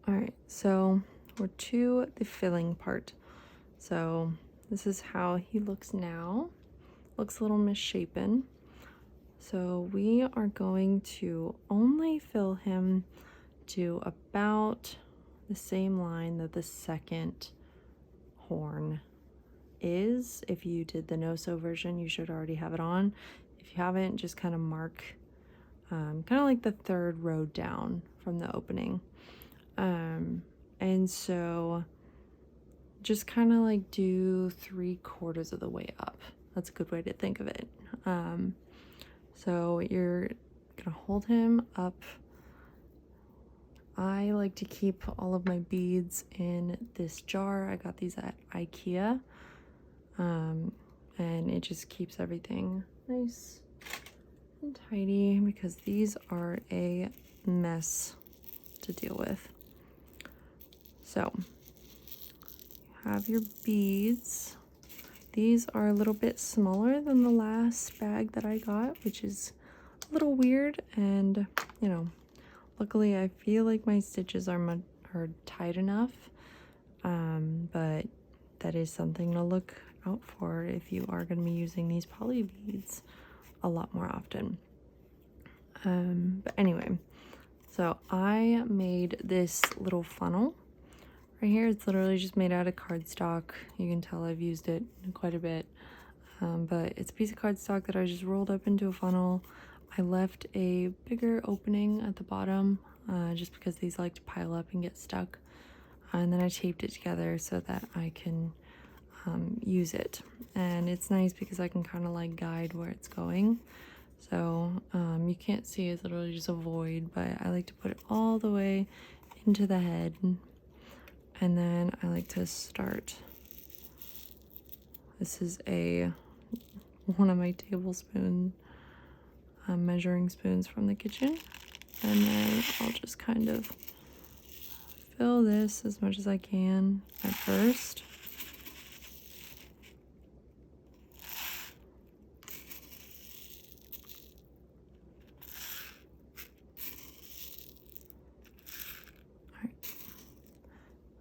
All right, so we're to the filling part. So this is how he looks now. Looks a little misshapen. So we are going to only fill him to about the same line that the second horn is. If you did the no-sew version, you should already have it on. If you haven't, just kind of mark kind of like the third row down from the opening. And so just kind of like do 3/4 of the way up. That's a good way to think of it. So you're gonna hold him up. I like to keep all of my beads in this jar. I got these at IKEA. And it just keeps everything nice and tidy because these are a mess to deal with. So you have your beads. These are a little bit smaller than the last bag that I got, which is a little weird, and you know, luckily I feel like my stitches are tight enough, but that is something to look out for if you are going to be using these poly beads a lot more often. But anyway, so I made this little funnel right here. It's literally just made out of cardstock. You can tell I've used it quite a bit, but it's a piece of cardstock that I just rolled up into a funnel. I left a bigger opening at the bottom just because these like to pile up and get stuck, and then I taped it together so that I can use it. And it's nice because I can kind of like guide where it's going. So you can't see, it's literally just a void, but I like to put it all the way into the head. And then I like to start. This is one of my tablespoon measuring spoons from the kitchen. And then I'll just kind of fill this as much as I can at first.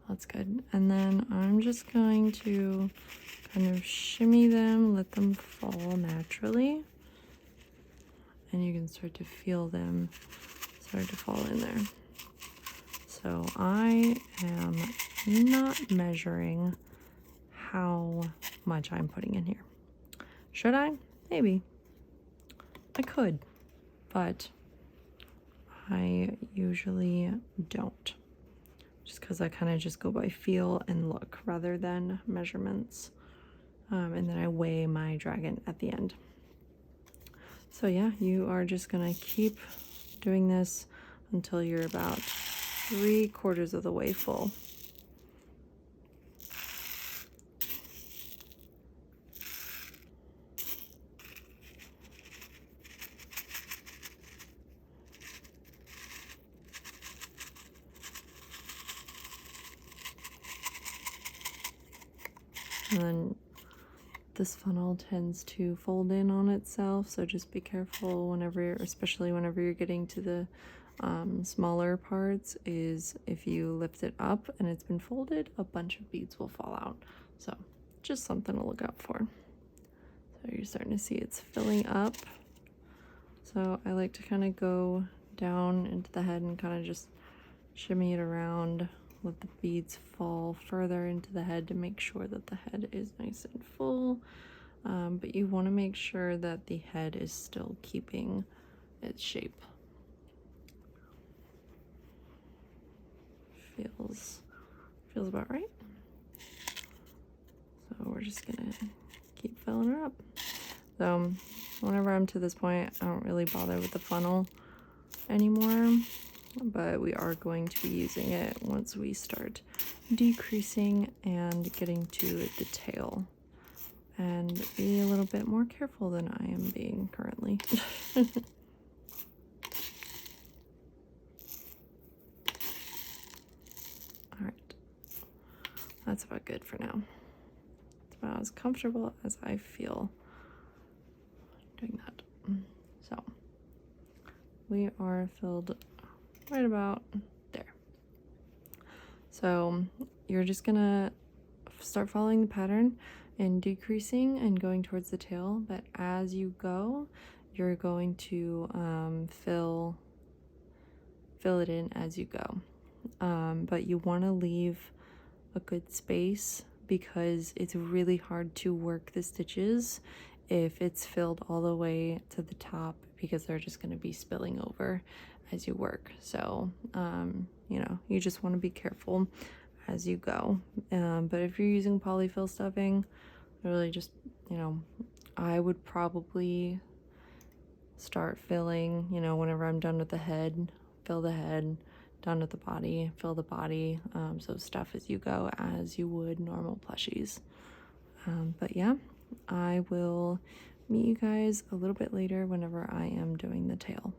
That's good. And then I'm just going to kind of shimmy them, let them fall naturally. And you can start to feel them start to fall in there. So I am not measuring how much I'm putting in here. Should I? Maybe. I could, but I usually don't. Just because I kind of just go by feel and look rather than measurements. And then I weigh my dragon at the end. So yeah, you are just gonna keep doing this until you're about 3/4 of the way full. And then this funnel tends to fold in on itself, so just be careful whenever, especially whenever you're getting to the smaller parts, is if you lift it up and it's been folded, a bunch of beads will fall out. So just something to look out for. So you're starting to see it's filling up. So I like to kind of go down into the head and kind of just shimmy it around, let the beads fall further into the head to make sure that the head is nice and full. But you want to make sure that the head is still keeping its shape. Feels about right. So we're just gonna keep filling her up. So whenever I'm to this point, I don't really bother with the funnel anymore, but we are going to be using it once we start decreasing and getting to the tail, and be a little bit more careful than I am being currently. All right, that's about good for now. It's about as comfortable as I feel doing that. So we are filled right about there. So you're just gonna start following the pattern and decreasing and going towards the tail, but as you go, you're going to fill it in as you go. But you want to leave a good space because it's really hard to work the stitches if it's filled all the way to the top, because they're just going to be spilling over as you work. So you know, you just want to be careful as you go. But if you're using polyfill stuffing, really just, you know, I would probably start filling, you know, whenever I'm done with the head, fill the head, done with the body, fill the body. So stuff as you go, as you would normal plushies. But yeah, I will meet you guys a little bit later whenever I am doing the tail.